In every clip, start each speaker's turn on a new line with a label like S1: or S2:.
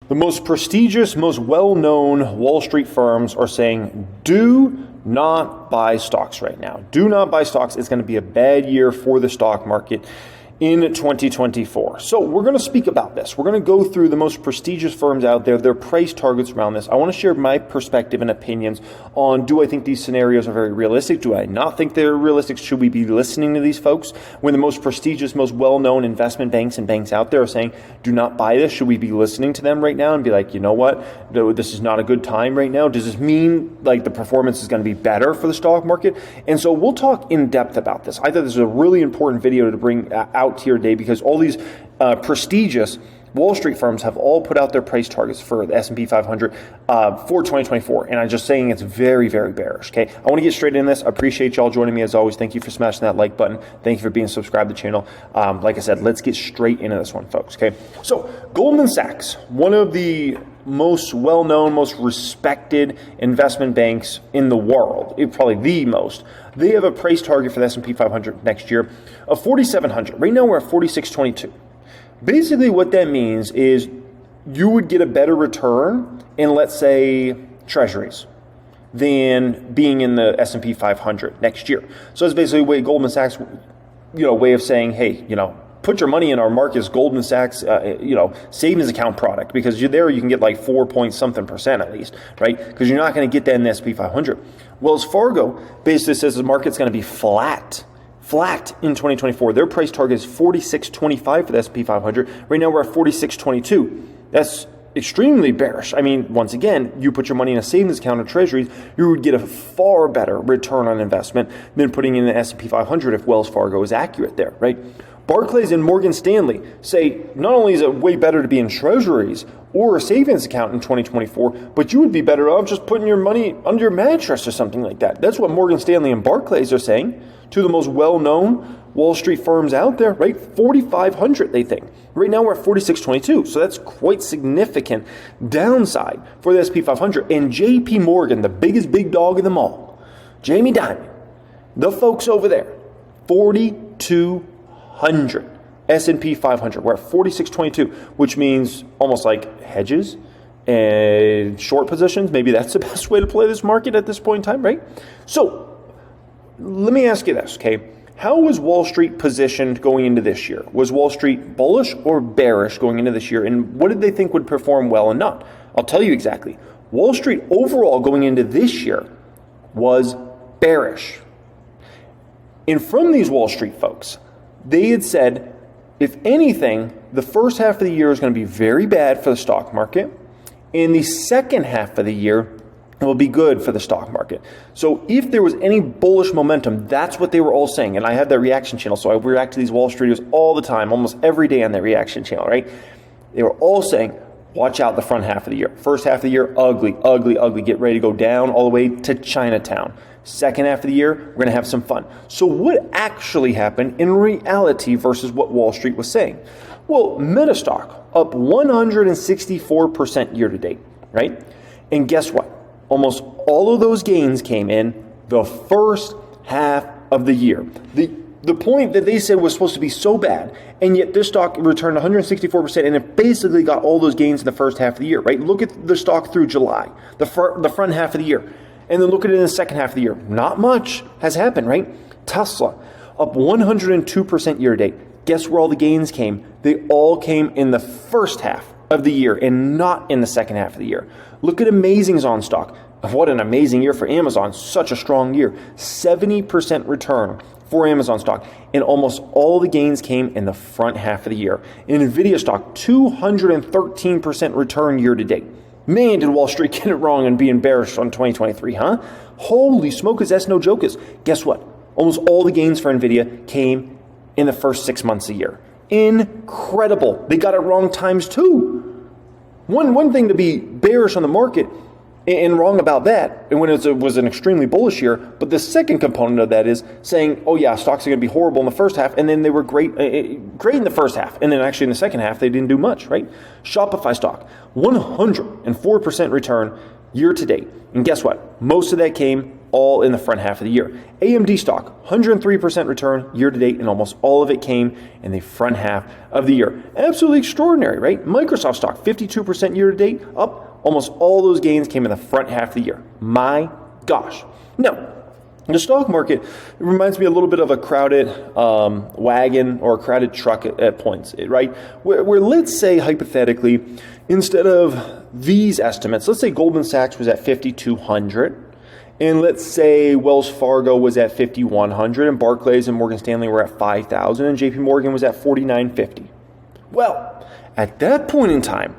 S1: The most prestigious, most well-known Wall Street firms are saying, do not buy stocks right now. Do not buy stocks. It's going to be a bad year for the stock market in 2024. So we're going to speak about this. We're going to go through the most prestigious firms out there, their price targets around this. I want to share my perspective and opinions on, do I think these scenarios are very realistic? Do I not think they're realistic? Should we be listening to these folks when the most prestigious, most well-known investment banks and banks out there are saying, do not buy this? Should we be listening to them right now and be like, you know what? This is not a good time right now. Does this mean like the performance is going to be better for the stock market? And so we'll talk in depth about this. I thought this was a really important video to bring out to your day because all these prestigious Wall Street firms have all put out their price targets for the S&P 500 for 2024. And I'm just saying it's very, very bearish. Okay, I want to get straight into this. I appreciate y'all joining me as always. Thank you for smashing that like button. Thank you for being subscribed to the channel. Like I said, let's get straight into this one, folks. Okay, so Goldman Sachs, one of the most well-known, most respected investment banks in the world, probably the most. They have a price target for the S&P 500 next year of 4,700. Right now we're at 4,622. Basically what that means is you would get a better return in, let's say, treasuries than being in the S&P 500 next year. So it's basically a way Goldman Sachs, way of saying, hey, put your money in our Marcus Goldman Sachs, savings account product, because you're there, you can get like 4 point something percent at least, right? Because you're not going to get that in the S&P 500. Wells Fargo basically says the market's going to be flat in 2024. Their price target is 46.25 for the S&P 500. Right now we're at 46.22. That's extremely bearish. I mean, once again, you put your money in a savings account or treasuries, you would get a far better return on investment than putting in the S&P 500 if Wells Fargo is accurate there, right? Barclays and Morgan Stanley say not only is it way better to be in treasuries or a savings account in 2024, but you would be better off just putting your money under your mattress or something like that. That's what Morgan Stanley and Barclays are saying, two of the most well-known Wall Street firms out there, right? 4,500, they think. Right now we're at 46.22, so that's quite significant downside for the S&P 500. And JP Morgan, the biggest big dog of them all, Jamie Dimon, the folks over there, 4,200. S&P 500, we're at 46.22, which means almost like hedges and short positions. Maybe that's the best way to play this market at this point in time, right? So let me ask you this, okay? How was Wall Street positioned going into this year? Was Wall Street bullish or bearish going into this year? And what did they think would perform well and not? I'll tell you exactly. Wall Street overall going into this year was bearish. And from these Wall Street folks, they had said, if anything, the first half of the year is going to be very bad for the stock market, and the second half of the year will be good for the stock market. So if there was any bullish momentum, that's what they were all saying. And I have that reaction channel, so I react to these Wall Streeters all the time, almost every day on that reaction channel, right? They were all saying, watch out the front half of the year. First half of the year, ugly, ugly, ugly. Get ready to go down all the way to Chinatown. Second half of the year, we're going to have some fun. So what actually happened in reality versus what Wall Street was saying? Well, Meta stock up 164% year to date, right? And guess what? Almost all of those gains came in the first half of the year. The point that they said was supposed to be so bad, and yet this stock returned 164%, and it basically got all those gains in the first half of the year, right? Look at the stock through July, the front half of the year. And then look at it in the second half of the year. Not much has happened, right? Tesla, up 102% year to date. Guess where all the gains came? They all came in the first half of the year and not in the second half of the year. Look at Amazing's stock. What an amazing year for Amazon. Such a strong year. 70% return for Amazon stock. And almost all the gains came in the front half of the year. In NVIDIA stock, 213% return year to date. Man, did Wall Street get it wrong and being bearish on 2023, huh? Holy smokers, that's no jokers. Guess what? Almost all the gains for NVIDIA came in the first 6 months of the year. Incredible. They got it wrong times two. One thing to be bearish on the market and wrong about that, and when it was an extremely bullish year, but the second component of that is saying, oh yeah, stocks are going to be horrible in the first half, and then they were great in the first half, and then actually in the second half, they didn't do much, right? Shopify stock, 104% return year to date. And guess what? Most of that came all in the front half of the year. AMD stock, 103% return year to date, and almost all of it came in the front half of the year. Absolutely extraordinary, right? Microsoft stock, 52% year to date, up. Almost all those gains came in the front half of the year. My gosh. Now, the stock market, it reminds me a little bit of a crowded wagon or a crowded truck at points, right? Where let's say, hypothetically, instead of these estimates, let's say Goldman Sachs was at 5,200, and let's say Wells Fargo was at 5,100, and Barclays and Morgan Stanley were at 5,000, and JP Morgan was at 4,950. Well, at that point in time,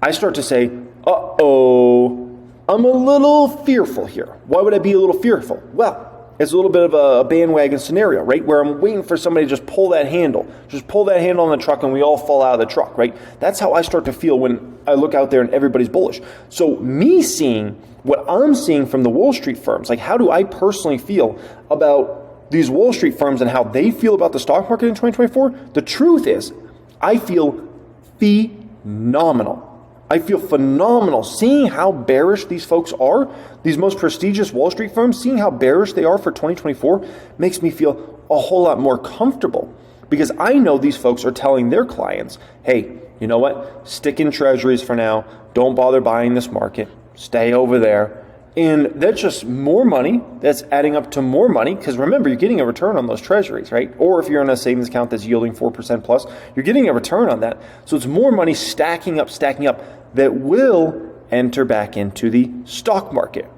S1: I start to say, uh-oh, I'm a little fearful here. Why would I be a little fearful? Well, it's a little bit of a bandwagon scenario, right? Where I'm waiting for somebody to just pull that handle on the truck and we all fall out of the truck, right? That's how I start to feel when I look out there and everybody's bullish. So me seeing what I'm seeing from the Wall Street firms, like how do I personally feel about these Wall Street firms and how they feel about the stock market in 2024? The truth is, I feel phenomenal. I feel phenomenal seeing how bearish these folks are, these most prestigious Wall Street firms, seeing how bearish they are for 2024 makes me feel a whole lot more comfortable because I know these folks are telling their clients, hey, you know what? Stick in treasuries for now. Don't bother buying this market. Stay over there. And that's just more money. That's adding up to more money because remember, you're getting a return on those treasuries, right? Or if you're in a savings account that's yielding 4% plus, you're getting a return on that. So it's more money stacking up that will enter back into the stock market.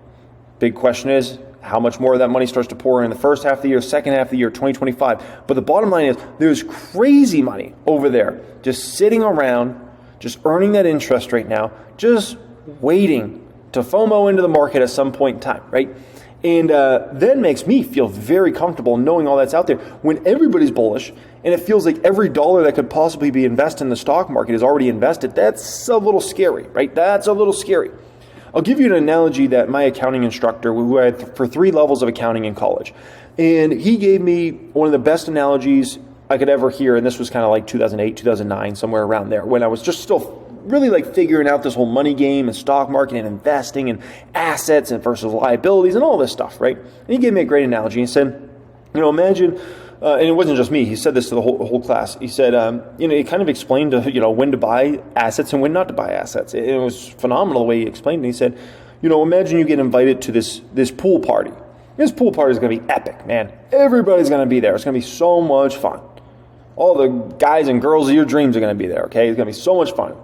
S1: Big question is, how much more of that money starts to pour in the first half of the year, second half of the year, 2025. But the bottom line is there's crazy money over there just sitting around, just earning that interest right now, just waiting to FOMO into the market at some point in time, right? And that makes me feel very comfortable knowing all that's out there when everybody's bullish and it feels like every dollar that could possibly be invested in the stock market is already invested. That's a little scary, right? That's a little scary. I'll give you an analogy that my accounting instructor, who I had for 3 levels of accounting in college, and he gave me one of the best analogies I could ever hear, and this was kind of like 2008, 2009, somewhere around there, when I was just still really like figuring out this whole money game and stock market and investing and assets and versus liabilities and all this stuff, right? And he gave me a great analogy. He said, imagine, and it wasn't just me, he said this to the whole class. He said, he kind of explained, when to buy assets and when not to buy assets. It was phenomenal the way he explained it. He said, imagine you get invited to this pool party. This pool party is going to be epic, man. Everybody's going to be there. It's going to be so much fun. All the guys and girls of your dreams are going to be there, okay? It's going to be so much fun.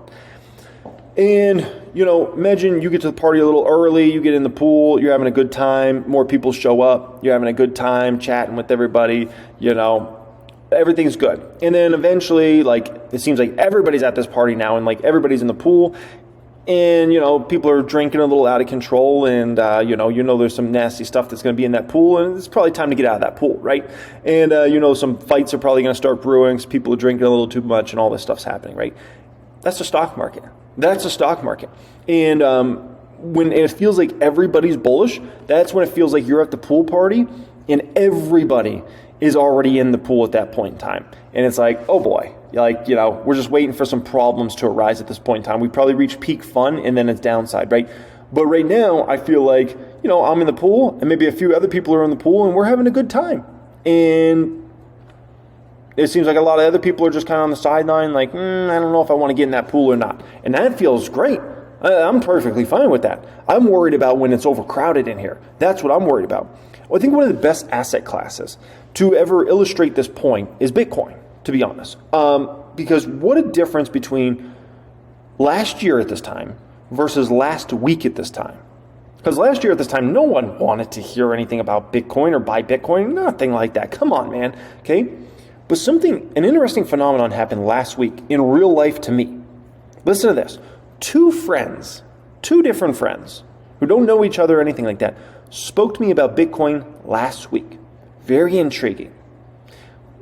S1: And, imagine you get to the party a little early, you get in the pool, you're having a good time, more people show up, you're having a good time, chatting with everybody, everything's good. And then eventually, it seems like everybody's at this party now and, everybody's in the pool. And, people are drinking a little out of control and, there's some nasty stuff that's going to be in that pool and it's probably time to get out of that pool, right? And, some fights are probably going to start brewing because people are drinking a little too much and all this stuff's happening, right? That's the stock market. That's the stock market. And when it feels like everybody's bullish, that's when it feels like you're at the pool party and everybody is already in the pool at that point in time. And it's like, oh boy, we're just waiting for some problems to arise at this point in time. We probably reach peak fun and then it's downside, right? But right now, I feel like, I'm in the pool and maybe a few other people are in the pool and we're having a good time. And it seems like a lot of other people are just kind of on the sideline, I don't know if I want to get in that pool or not. And that feels great. I'm perfectly fine with that. I'm worried about when it's overcrowded in here. That's what I'm worried about. Well, I think one of the best asset classes to ever illustrate this point is Bitcoin, to be honest. Because what a difference between last year at this time versus last week at this time. Because last year at this time, no one wanted to hear anything about Bitcoin or buy Bitcoin, nothing like that. Come on, man. Okay? But an interesting phenomenon happened last week in real life to me. Listen to this. 2 different friends who don't know each other or anything like that, spoke to me about Bitcoin last week. Very intriguing.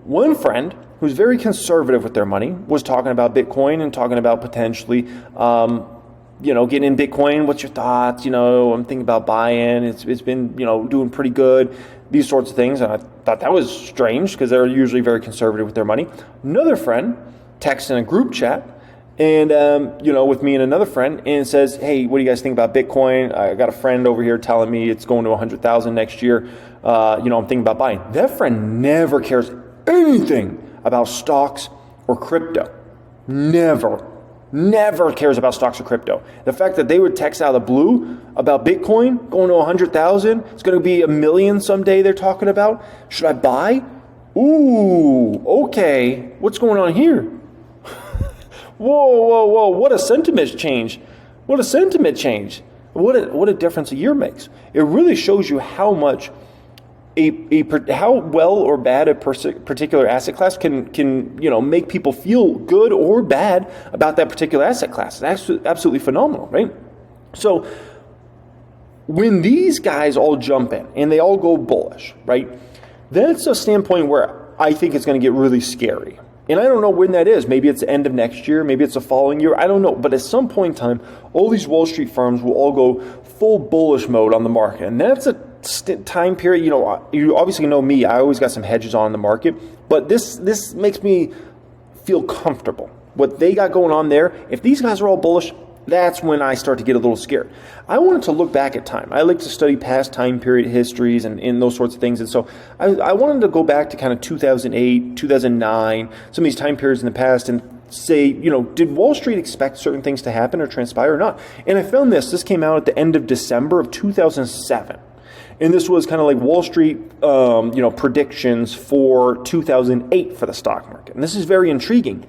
S1: One friend who's very conservative with their money was talking about Bitcoin and talking about potentially, getting in Bitcoin. What's your thoughts? I'm thinking about buying. It's been, doing pretty good. These sorts of things. And I thought that was strange because they're usually very conservative with their money. Another friend texted in a group chat and with me and another friend, and says, "Hey, what do you guys think about Bitcoin? I got a friend over here telling me it's going to 100,000 next year. I'm thinking about buying." That friend never cares anything about stocks or crypto. Never cares about stocks or crypto. The fact that they would text out of the blue about Bitcoin going to 100,000, it's going to be 1 million someday. They're talking about. Should I buy? Ooh, okay. What's going on here? Whoa! What a sentiment change! What a difference a year makes. It really shows you how much how well or bad a particular asset class can make people feel good or bad about that particular asset class. It's absolutely phenomenal, right? So when these guys all jump in and they all go bullish, right? That's a standpoint where I think it's going to get really scary. And I don't know when that is. Maybe it's the end of next year. Maybe it's the following year. I don't know. But at some point in time, all these Wall Street firms will all go full bullish mode on the market. And that's a time period. You obviously know me. I always got some hedges on the market. But this makes me feel comfortable. What they got going on there, if these guys are all bullish, that's when I start to get a little scared. I wanted to look back at time. I like to study past time period histories and those sorts of things. And so I wanted to go back to kind of 2008, 2009, some of these time periods in the past and say, did Wall Street expect certain things to happen or transpire or not? And I found this came out at the end of December of 2007. And this was kind of like Wall Street, predictions for 2008 for the stock market. And this is very intriguing.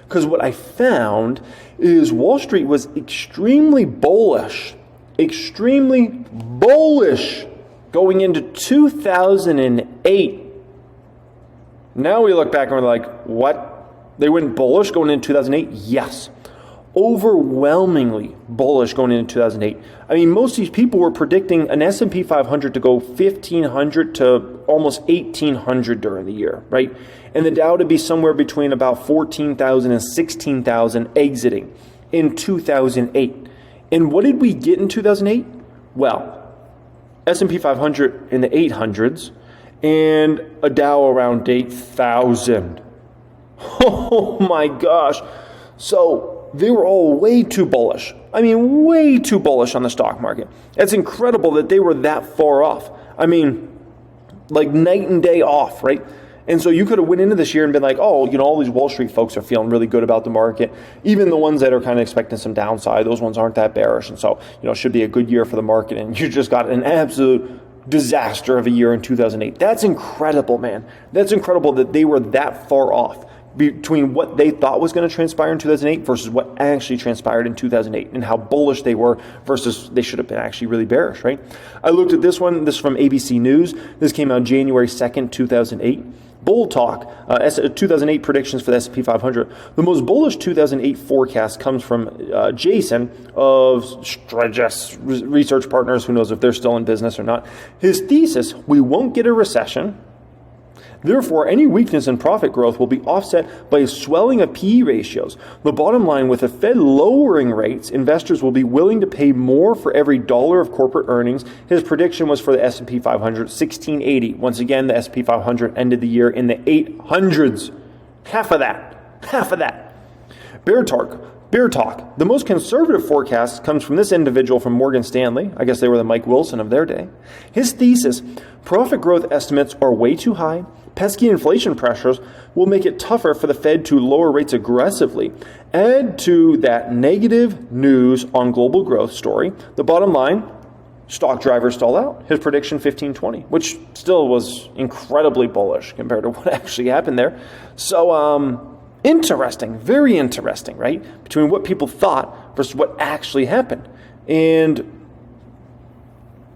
S1: Because what I found is Wall Street was extremely bullish going into 2008. Now we look back and we're like, what? They went bullish going into 2008? Yes. Overwhelmingly bullish going into 2008. I mean, most of these people were predicting an S&P 500 to go 1,500 to almost 1,800 during the year, right? And the Dow to be somewhere between about 14,000 and 16,000 exiting in 2008. And what did we get in 2008? Well, S&P 500 in the 800s and a Dow around 8,000. Oh my gosh. So they were all way too bullish. I mean, way too bullish on the stock market. It's incredible that they were that far off. I mean, like night and day off, right? And so you could have went into this year and been like, oh, all these Wall Street folks are feeling really good about the market. Even the ones that are kind of expecting some downside, those ones aren't that bearish. And so, it should be a good year for the market. And you just got an absolute disaster of a year in 2008. That's incredible, man. That's incredible that they were that far off between what they thought was going to transpire in 2008 versus what actually transpired in 2008 and how bullish they were versus they should have been actually really bearish, right? I looked at this one. This is from ABC News. This came out January 2nd, 2008. Bull Talk, 2008 predictions for the S&P 500. The most bullish 2008 forecast comes from Jason of Hedges Research Partners. Who knows if they're still in business or not. His thesis, we won't get a recession. Therefore, any weakness in profit growth will be offset by a swelling of PE ratios. The bottom line, with the Fed lowering rates, investors will be willing to pay more for every dollar of corporate earnings. His prediction was for the S&P 500, 1680. Once again, the S&P 500 ended the year in the 800s. Half of that. Bear talk. The most conservative forecast comes from this individual from Morgan Stanley. I guess they were the Mike Wilson of their day. His thesis, profit growth estimates are way too high. Pesky inflation pressures will make it tougher for the Fed to lower rates aggressively. Add to that negative news on global growth story. The bottom line, stock drivers stall out. His prediction 1520, which still was incredibly bullish compared to what actually happened there. So, interesting, very interesting, right? Between what people thought versus what actually happened. And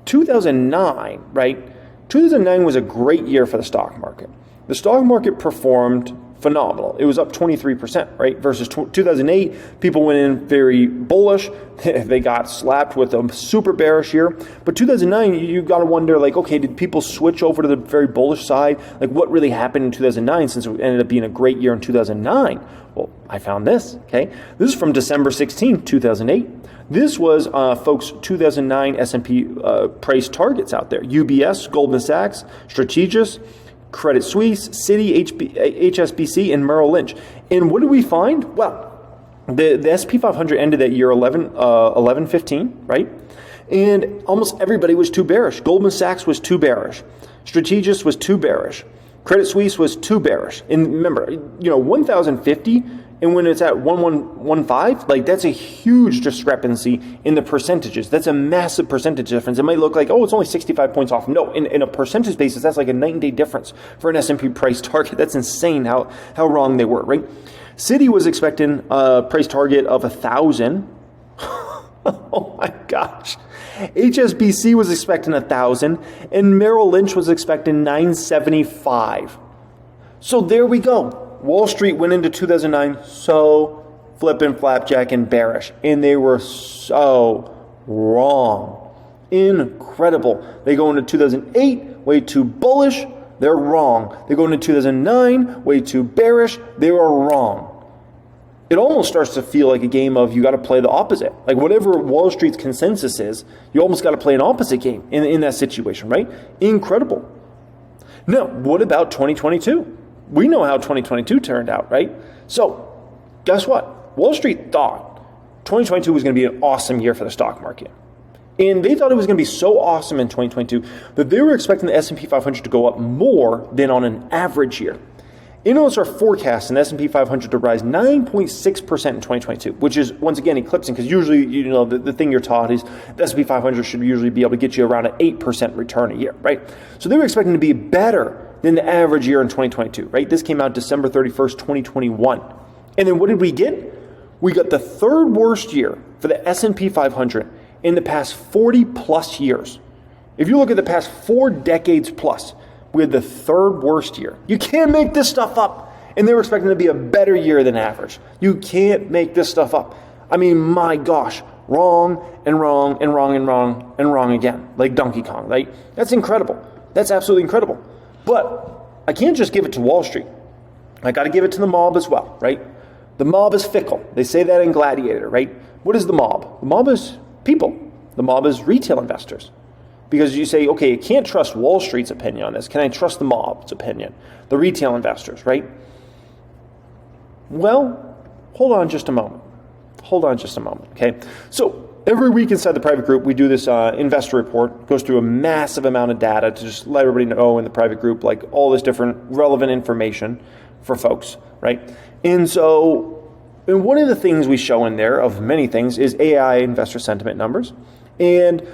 S1: 2009, right? 2009 was a great year for the stock market. The stock market performed phenomenal. It was up 23%, right? Versus 2008, people went in very bullish. They got slapped with a super bearish year. But 2009, you got to wonder, like, okay, did people switch over to the very bullish side? Like, what really happened in 2009 since it ended up being a great year in 2009? Well, I found this, okay? This is from December 16th, 2008. This was, folks, 2009 S&P price targets out there. UBS, Goldman Sachs, Strategis, Credit Suisse, Citi, HSBC, and Merrill Lynch. And what did we find? Well, The S&P 500 ended that year 11.15, right? And almost everybody was too bearish. Goldman Sachs was too bearish. Strategist was too bearish. Credit Suisse was too bearish. And remember, 1,050, and when it's at 1115, like that's a huge discrepancy in the percentages. That's a massive percentage difference. It might look like, oh, it's only 65 points off. No, in a percentage basis, that's like a night-and-day difference for an S&P price target. That's insane how wrong they were, right? Citi was expecting a price target of 1,000. Oh my gosh. HSBC was expecting 1,000, and Merrill Lynch was expecting 975. So there we go. Wall Street went into 2009 so flipping flapjack and bearish, and they were so wrong. Incredible. They go into 2008 way too bullish. They're wrong. They go into 2009 way too bearish. They were wrong. It almost starts to feel like a game of you got to play the opposite. Like whatever Wall Street's consensus is, you almost got to play an opposite game in that situation, right? Incredible. Now, what about 2022? We know how 2022 turned out, right? So, guess what? Wall Street thought 2022 was going to be an awesome year for the stock market. And they thought it was going to be so awesome in 2022 that they were expecting the S&P 500 to go up more than on an average year. Analysts are forecasting the S&P 500 to rise 9.6% in 2022, which is, once again, eclipsing, because usually, the thing you're taught is the S&P 500 should usually be able to get you around an 8% return a year, right? So they were expecting to be better than the average year in 2022, right? This came out December 31st, 2021. And then what did we get? We got the third worst year for the S&P 500 in the past 40 plus years. If you look at the past 4 decades plus, we had the third worst year. You can't make this stuff up. And they were expecting to be a better year than average. You can't make this stuff up. I mean, my gosh, wrong and wrong and wrong and wrong and wrong again, like Donkey Kong, right? That's incredible. That's absolutely incredible. But I can't just give it to Wall Street. I got to give it to the mob as well, right? The mob is fickle. They say that in Gladiator, right? What is the mob? The mob is people. The mob is retail investors. Because you say, okay, I can't trust Wall Street's opinion on this. Can I trust the mob's opinion? The retail investors, right? Well, hold on just a moment. Okay? So every week inside the private group, we do this investor report. It goes through a massive amount of data to just let everybody know in the private group, like all this different relevant information for folks, right? And one of the things we show in there, of many things, is AI investor sentiment numbers. And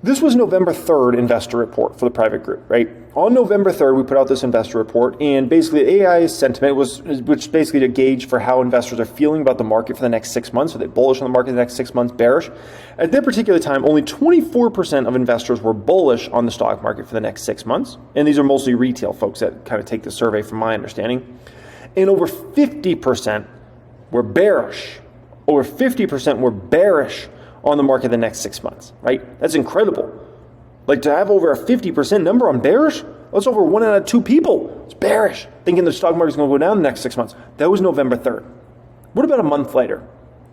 S1: this was November 3rd investor report for the private group, right? On November 3rd, we put out this investor report, and basically AI sentiment which basically a gauge for how investors are feeling about the market for the next 6 months. Are they bullish on the market the next 6 months, bearish? At that particular time, only 24% of investors were bullish on the stock market for the next 6 months. And these are mostly retail folks that kind of take the survey from my understanding. And over 50% were bearish. Over 50% were bearish on the market the next 6 months, right? That's incredible. Like to have over a 50% number on bearish, that's over 1 out of 2 people. It's bearish, thinking the stock market's going to go down the next 6 months. That was November 3rd. What about a month later?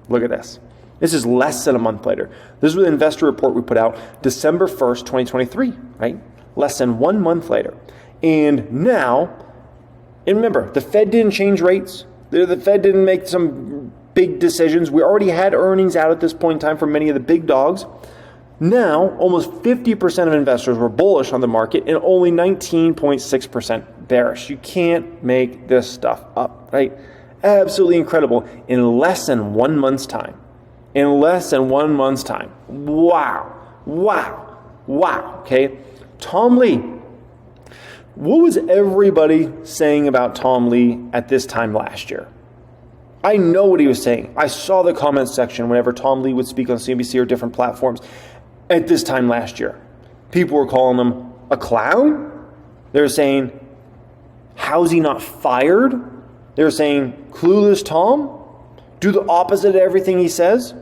S1: Look at this. This is less than a month later. This was the investor report we put out December 1st, 2023, right? Less than 1 month later. And now, and remember, the Fed didn't change rates. The Fed didn't make some big decisions. We already had earnings out at this point in time for many of the big dogs. Now, almost 50% of investors were bullish on the market and only 19.6% bearish. You can't make this stuff up, right? Absolutely incredible in less than 1 month's time. In less than 1 month's time. Wow. Okay. Tom Lee. What was everybody saying about Tom Lee at this time last year? I know what he was saying. I saw the comments section whenever Tom Lee would speak on CNBC or different platforms at this time last year. People were calling him a clown. They were saying, how's he not fired? They were saying, clueless Tom? Do the opposite of everything he says?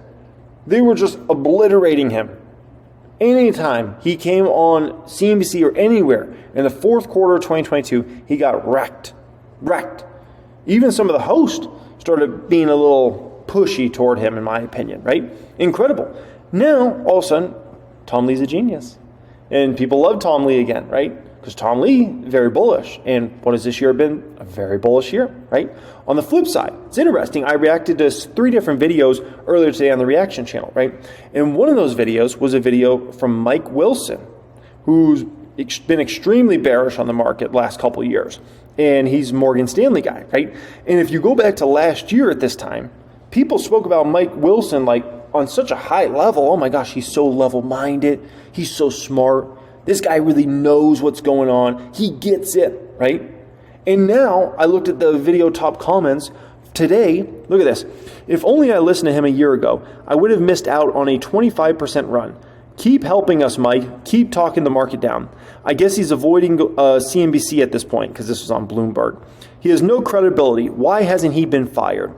S1: They were just obliterating him. Anytime he came on CNBC or anywhere in the fourth quarter of 2022, he got wrecked. Even some of the hosts started being a little pushy toward him, in my opinion, right? Incredible. Now, all of a sudden, Tom Lee's a genius. And people love Tom Lee again, right? Because Tom Lee, very bullish. And what has this year been? A very bullish year, right? On the flip side, it's interesting. I reacted to 3 different videos earlier today on the reaction channel, right? And one of those videos was a video from Mike Wilson, who's been extremely bearish on the market last couple of years. And he's a Morgan Stanley guy, right? And if you go back to last year at this time, people spoke about Mike Wilson like on such a high level. Oh my gosh, he's so level-minded. He's so smart. This guy really knows what's going on. He gets it, right? And now I looked at the video top comments today. Look at this. If only I listened to him a year ago, I would have missed out on a 25% run. Keep helping us, Mike. Keep talking the market down. I guess he's avoiding CNBC at this point because this was on Bloomberg. He has no credibility. Why hasn't he been fired?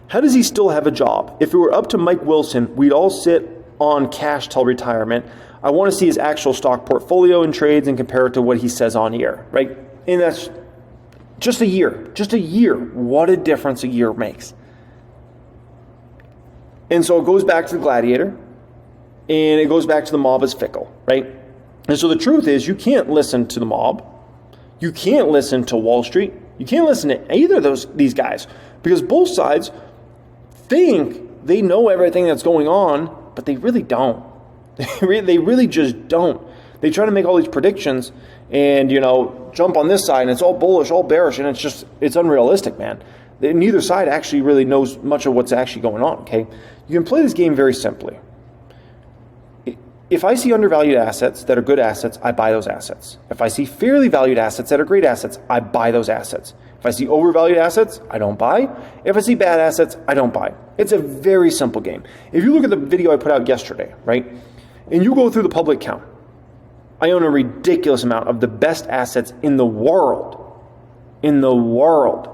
S1: How does he still have a job? If it were up to Mike Wilson, we'd all sit on cash till retirement. I want to see his actual stock portfolio and trades and compare it to what he says on here, right? And that's just a year. Just a year. What a difference a year makes. And so it goes back to the gladiator, and it goes back to the mob is fickle, right? And so the truth is you can't listen to the mob. You can't listen to Wall Street. You can't listen to either of these guys because both sides think they know everything that's going on, but they really don't. They really just don't. They try to make all these predictions and, jump on this side and it's all bullish, all bearish, and it's unrealistic, man. Neither side actually really knows much of what's actually going on, okay? You can play this game very simply. If I see undervalued assets that are good assets, I buy those assets. If I see fairly valued assets that are great assets, I buy those assets. If I see overvalued assets, I don't buy. If I see bad assets, I don't buy. It's a very simple game. If you look at the video I put out yesterday, right, and you go through the public count, I own a ridiculous amount of the best assets in the world. In the world.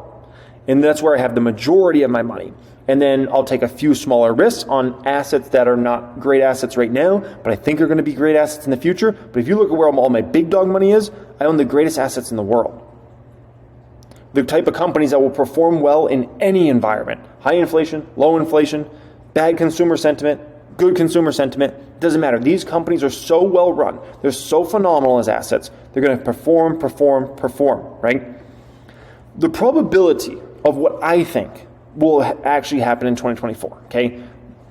S1: And that's where I have the majority of my money. And then I'll take a few smaller risks on assets that are not great assets right now, but I think are going to be great assets in the future. But if you look at where all my big dog money is, I own the greatest assets in the world. The type of companies that will perform well in any environment. High inflation, low inflation, bad consumer sentiment, good consumer sentiment. Doesn't matter. These companies are so well run. They're so phenomenal as assets. They're going to perform, right? The probability of what I think will actually happen in 2024, okay?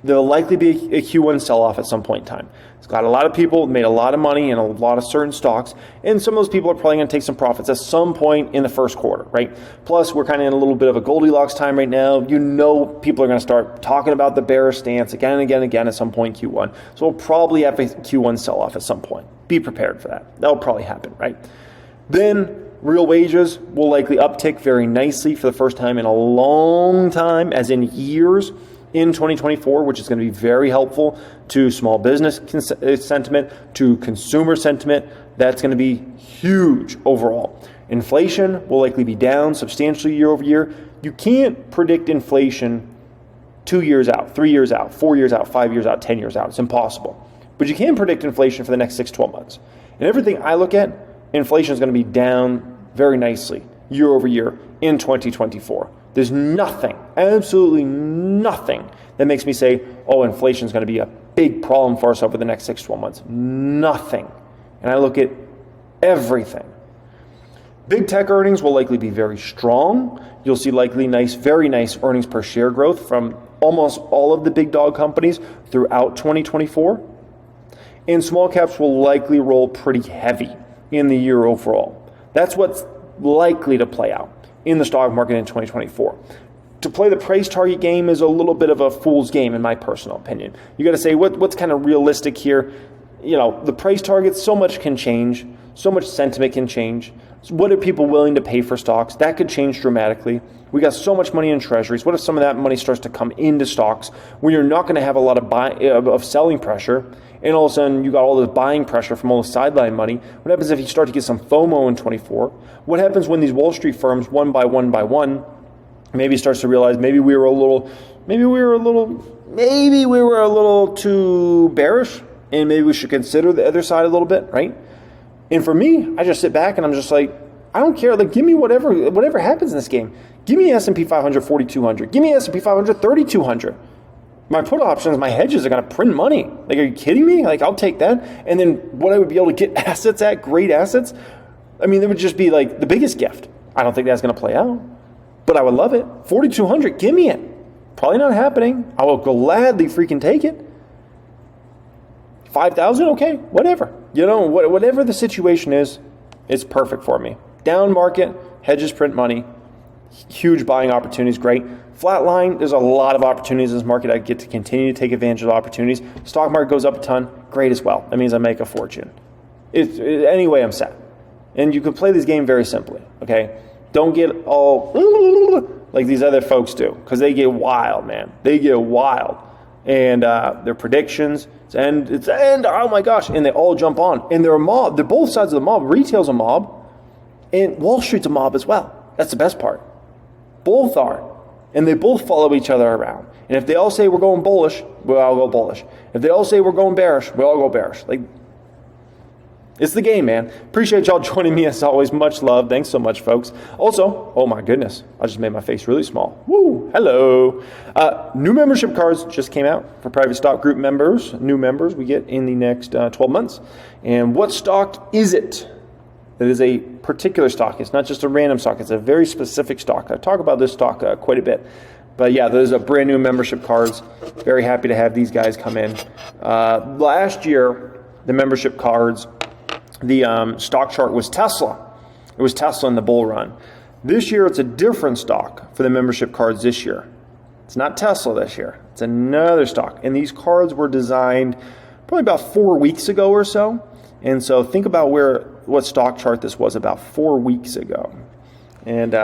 S1: There'll likely be a Q1 sell-off at some point in time. It's got a lot of people made a lot of money in a lot of certain stocks, and some of those people are probably going to take some profits at some point in the first quarter, right? Plus, we're kind of in a little bit of a Goldilocks time right now. People are going to start talking about the bearish stance again and again and again at some point in Q1. So we'll probably have a Q1 sell-off at some point. Be prepared for that. That'll probably happen, right? Then real wages will likely uptick very nicely for the first time in a long time, as in years, in 2024, which is going to be very helpful to small business sentiment, to consumer sentiment. That's going to be huge overall. Inflation will likely be down substantially year over year. You can't predict inflation 2 years out, 3 years out, 4 years out, 5 years out, 10 years out. It's impossible. But you can predict inflation for the next 6-12 months. And everything I look at, inflation is going to be down very nicely year over year in 2024. There's nothing, absolutely nothing that makes me say, oh, inflation is going to be a big problem for us over the next 6-12 months. Nothing. And I look at everything. Big tech earnings will likely be very strong. You'll see likely very nice earnings per share growth from almost all of the big dog companies throughout 2024. And small caps will likely roll pretty heavy in the year overall. That's what's likely to play out in the stock market in 2024. To play the price target game is a little bit of a fool's game, in my personal opinion. You got to say what's kind of realistic here. The price targets, so much can change, so much sentiment can change. So what are people willing to pay for stocks? That could change dramatically. We got so much money in treasuries. What if some of that money starts to come into stocks when you're not going to have a lot of selling pressure, and all of a sudden you got all this buying pressure from all the sideline money? What happens if you start to get some FOMO in 24? What happens when these Wall Street firms, one by one, maybe starts to realize maybe we were a little too bearish, and maybe we should consider the other side a little bit, right? And for me, I just sit back and I'm just like, I don't care. Like, give me whatever happens in this game. Give me S&P 500 4,200. Give me S&P 500 3,200. My put options, my hedges are going to print money. Like, are you kidding me? Like, I'll take that. And then what I would be able to get assets at, great assets, I mean, it would just be like the biggest gift. I don't think that's going to play out, but I would love it. 4,200, give me it. Probably not happening. I will gladly freaking take it. 5,000, okay, whatever. You know, whatever the situation is, it's perfect for me. Down market, hedges print money. Huge buying opportunities, great. Flat line, there's a lot of opportunities in this market. I get to continue to take advantage of the opportunities. Stock market goes up a ton, great as well. That means I make a fortune. Anyway, I'm set. And you can play this game very simply, okay? Don't get all like these other folks do, because they get wild, man. They get wild. And their predictions, it's end, oh my gosh, and they all jump on. And they're a mob. They're both sides of the mob. Retail's a mob, and Wall Street's a mob as well. That's the best part. Both are. And they both follow each other around. And if they all say we're going bullish, we'll all go bullish. If they all say we're going bearish, we'll all go bearish. Like, it's the game, man. Appreciate y'all joining me as always. Much love. Thanks so much, folks. Also, oh my goodness, I just made my face really small. Woo, hello. New membership cards just came out for private stock group members, new members we get in the next 12 months. And what stock is it? It is a particular stock. It's not just a random stock. It's a very specific stock. I talk about this stock quite a bit. But yeah, those are brand new membership cards. Very happy to have these guys come in. Last year, the membership cards, the stock chart was Tesla. It was Tesla in the bull run. This year, it's a different stock for the membership cards this year. It's not Tesla this year. It's another stock. And these cards were designed probably about 4 weeks ago or so. And so think about what stock chart this was about 4 weeks ago. And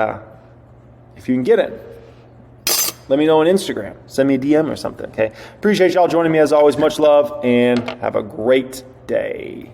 S1: if you can get it, let me know on Instagram. Send me a DM or something, okay? Appreciate y'all joining me as always. Much love, and have a great day.